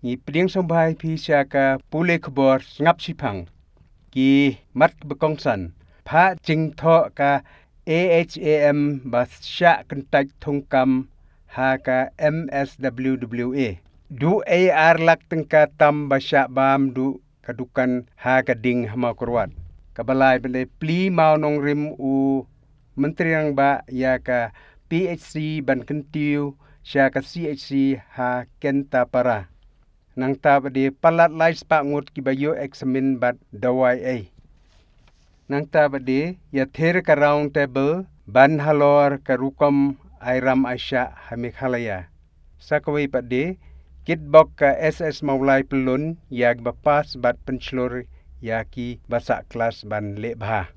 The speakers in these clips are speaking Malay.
Ngi pediang sambai pi syaka pule kebor ngap sipang. Ki mat bekongsan. Pha jing tho ka AHAM ba syak kentaj thongkam ha ka MSWWA. Du AR lak tengka tam ba syak bam du kadukan ha ka ding hama kurwat. Kabalai bele pli mau nong rim u menteri yang ba ya ka PHC ban kentiu syaka CHC ha kenta para. Nang ta bade palat lai spak ngut ki bayo examin bat dawai ai. Nang ta bade ya ther ka round table ban halor ka rukom airam aisya hamikhalaya. Sakawai bade kitbok ka SS maulai pelun ya bapas bat pencelur ya ki basak kelas ban lebha.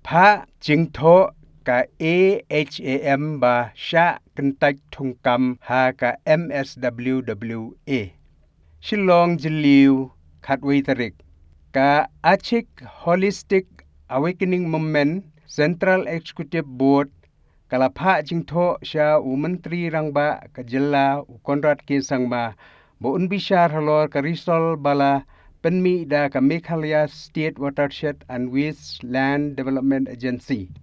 Pha jingtho ka AHAM ba sya kentaj thungkam ha ka MSWWA. Shillong jiliu khatwei tarik. Ka Achik Holistic Awakening Movement Central Executive Board kalapha jingtho sya u menteri rangba ka jilla u Konrad ke sangma bo unbishar halor ka risol bala penmi da ka Meghalaya State Watershed and Wasteland Development Agency.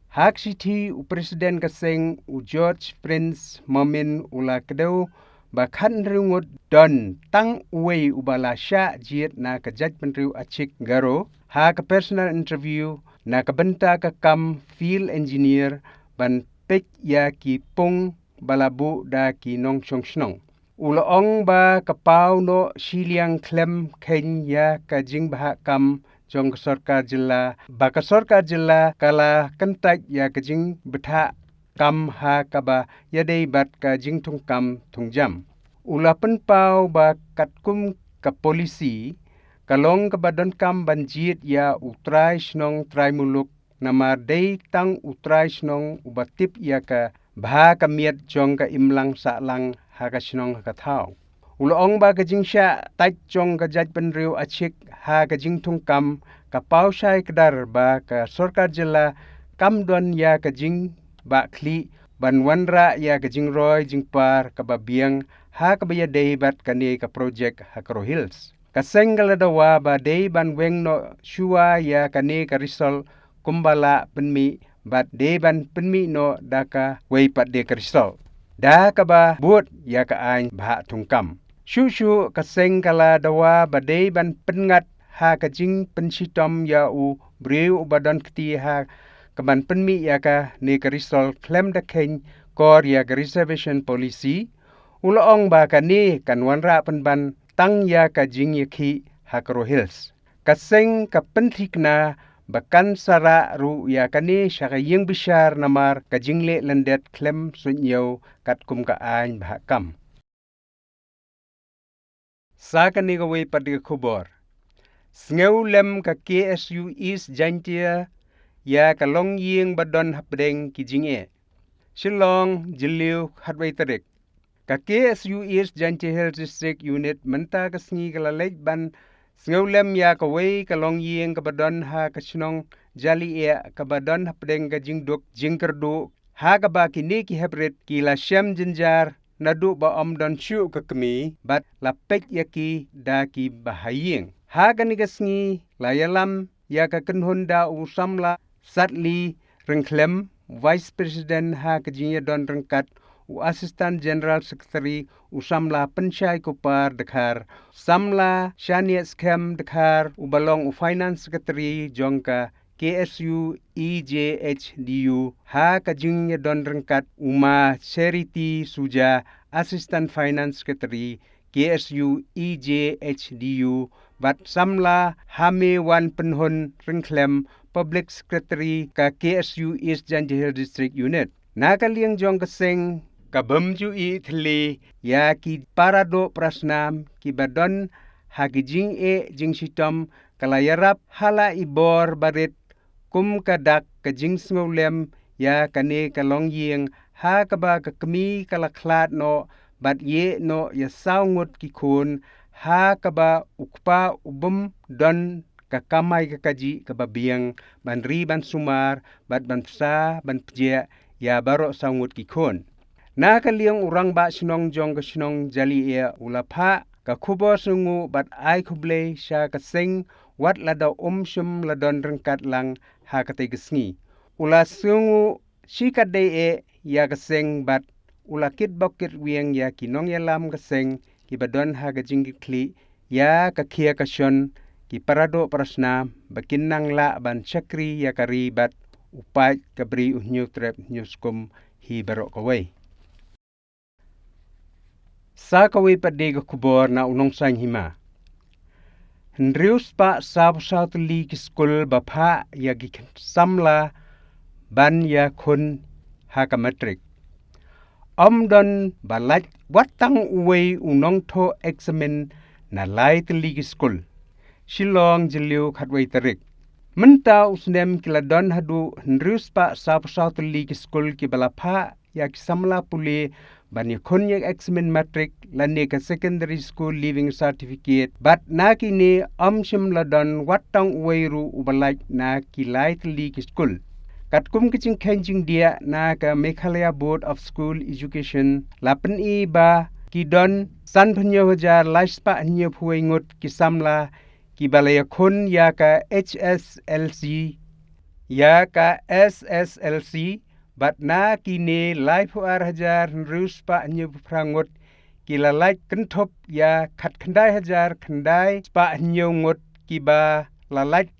Hak siti u presiden kaseng u George Prince Momin ula kedau ba khan ringut don tang uwei ubala sya jiet na ka judge penriu Achik garo ha ka personal interview na ka benta ka kam field engineer ban pek ya ki pung balabu da ki nong chong snong. Ula ong ba ka pau no siliang klem ken ya ka jing bah kam jong ka sarkar jilla ba ka sarkar jilla kala kentaj ya ka jing betha kam ha ka ba yadei bat ka jing thung kam thung jam. Ula penpau ba katkum ka polisi kalong ka badan kam banjit ya utrai snong trai muluk namar dei tang utrai snong ubatip ya ka bha ka miat jong ka imlang sa lang ha ka snong ka thau. Ula ong ba ka jing sya tai jong ka jaj penriu Achik ha ka jing thung kam ka pau syai kedar ba ka sarkar jilla kam don ya ka jing ba kli ban wanra ya ka jing roy jing par ka ba biang ha ka ba ya dei bat ka ne ka project ha ka hills. Kasenggal dawa ba dei ban weng no shua ya ka ne ka risol kumbala penmi bat dei ban penmi no da ka wei pat de ka risol. Da ka ba buat ya ka ain bah thungkam. Shu kasenggala dawa ba dei ban pengat ha ka jing pensitom ya u breu badan kti ha kaban penmi ya ka ne ka risol klem da ken kor ya ka reservation policy. Ula ong ba ka ne kan wanra penban tang ya ka jing yakhi hakro hills. Kaseng ka penthikna bakan sara ru ya ka ne syaka yeng bishar namar ka jingle lendet klem sunyau kat kum ka ain bahakam. Sa ka ne ka wei padik khubor. Sngeu lem ka KSU East Jantia ya ka long yeng badon hapdeng ki jinge. Shillong jiliu khatwei tarik. Ka KSU East Jantia Health District Unit menta ka sngi ka lalej ban sngeu lem ya ka wei ka long yeng ka badon ha ka snong jali e ka badon hapdeng ka jingduk jingkerdu ha ka ba ki ne ki hybrid ki la syam jinjar nadu ba omdon syu ka kmie bat la pek yaki da ki bahayeng. Ha ka ni ka sngi la yalam ya ka kenhun da usamla satli rengklem Vice President ha ka jingya don rengkat u Assistant General Secretary usamla pensyai kupar dekhar samla shaniat scam dekhar u balong u Finance Secretary jongka KSU EJHDU ha ka jingya don rengkat uma Charity Suja Assistant Finance Secretary KSU EJHDU bat samla hame wan penhun rengklem Public Secretary ka KSU East Janjihil District Unit. Nakaliang jong kaseng kabemju i thli ya ki parado prasnam ki badon hagijing e jing sitom kalayarap hala ibor barit kum kadak ka jing smolem ya kane kalong yeng ha kaba ka kmi kalaklat no bat ye no ya saungut ki khun ha kaba ukpa ubum don kakamai kakaji kababiang ban ri ban sumar bat ban sa ban pje ya baro saungut ki khun. Na kaliang urang ba sinong jong ka sinong jali e ulapha ka khubor sungu bat ai khuble Shah ka sing wat lada shum ladon rengkat lang ha ka te gesngi ula sungu shikat de e ya ka sing bat ula kit bokit wieng ya kinong ya lam ka sing ki badon ha ka jingit kli ya ka kia ka shon ki parado prasna bakinang la ban chakri ya ka ribat upai ka bri uhnyuk trep nyuskum hi barok kawai sa kawai pade ka kubor na unong sang hima Hendrius pa sa tuli ki skul bapa ya ki samla ban ya khun ha ka matrik don balat watang uwe unong to examen na lai tuli ki skul Shillong jeliu khatwai tarik menta usnem kiladon hadu Hendrius pa sa tuli ki skul ki balapha ya ki samla puli bani khonyak examen matric lane ka secondary school leaving certificate but na kini shim ladon watang weiru ubalai na kilai tli ki school katkum kiching khenjing dia na ka Meghalaya Board of School Education lapen I ba kidon san phunyo hajar laispa hnya phuai ngut ki samla ki balaya khon ya ka HSLC ya ka SSLC bat na kini life hajar Hendrius pa hnya prangut kila like kentop ya khat khandai hajar khandai spa hnya ngut ki ba la like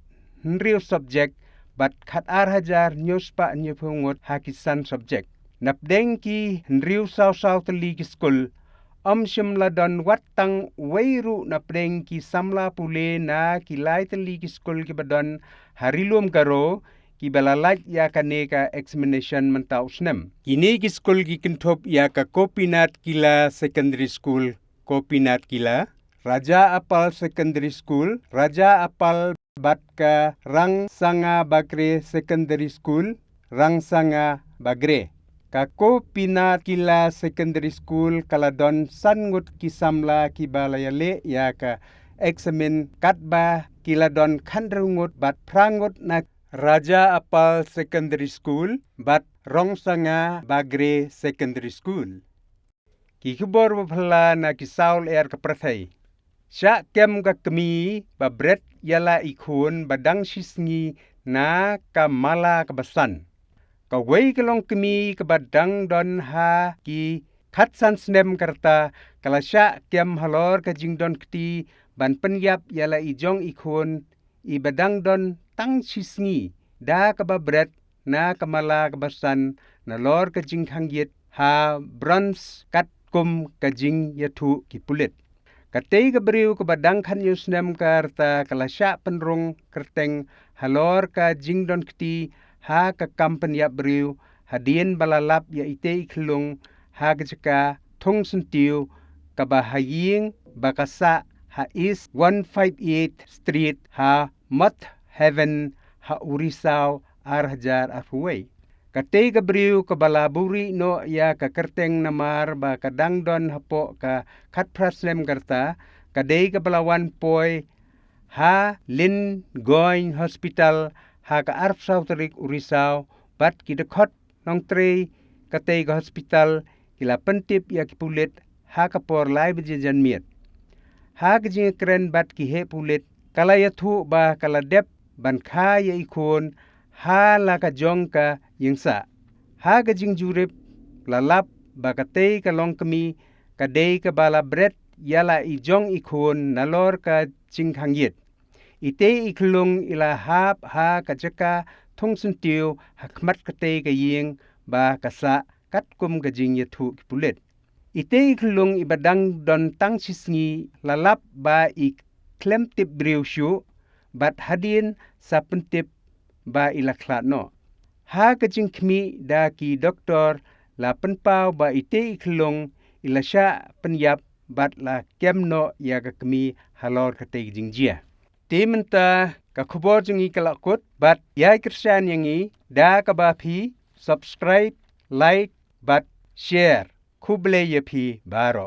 Hendrius subject bat khat hajar nyus pa hnya phungut hakisan subject napdeng ki Hendrius saw tli ki school shim ladon watang weiru napdeng ki samla pule na ki lai tli ki school ki badon harilum karo ki balalaj ya kane ka examination mentau snem kini ki school ki kentop ya ka Kopinat Kila Secondary School Kopinat Kila Raja Apal Secondary School Raja Apal bat ka Rangsanga Bagre Secondary School Rangsanga Bagre ka Kopinat Kila Secondary School kaladon sangut ki samla ki balayale ya ka examen katba kiladon khandrungut bat prangut na Raja Apal Secondary School bat Rangsanga Bagre Secondary School. Kikubor baphala na kisaul ka prathai. Shah kem ka kmie ba bret yala ikhun badang shisngi na kamala kabasan. Kawai kalong kmie ka badang don ha ki khatsan snem karta kala Shah kem halor ka jingdon kti ban penyap yala ijong ikhun I badang don tang shisngi da ka ba bret na kamala kabasan na lor ka jing hangyet ha bronze kat kum ka jing yathu ki pulit katei ka briu ka badang khan yusnem karta kala Shah penrung kerteng halor ka jing don kti ha ka kampen ya briu hadien balalap ya ite ikhlung ha ka jaka thong sentiu ka bahaying bakasa ha East 158 Street ha Mat Heaven ha Urisau hajar afuway. Katei ka briu ka balaburi no ya ka kerteng namar ba kadang don hapo ka katpraslem karta kadei ka balawan poi ha Lin Going Hospital ha ka Arpsau Terik Urisau bat kidekot nong tre katei ka hospital kila pentip ya kipulit ha ka por lai bejejan miet. Ha ka jing kren bat ki he pulit kala yathu ba kala dep ban kha ya ikon ha la ka jong ka yingsa ha ka jing jurip lalap ba ka te ka long kmi ka dei ka bala bret yala I jong ikon nalor ka jing hangyet ite iklung ila hap ha ka jaka thong sentiu hakmat ka te ka ying ba kasa katkum ka jing yathu kipulet ite iklung ibadang don tang sisngi lalap ba I klem tip briu shu bat hadin sa pentip ba ilaklat no. Ha kajing kmi da ki doktor la penpau ba ite iklung ila Shah penyap bat la kem no ya ka kmi halor kate jingjia. Te menta ka khubor jungi kalakut bat ya kersan yangi da ka ba phi subscribe like bat share kuble ye phi baro.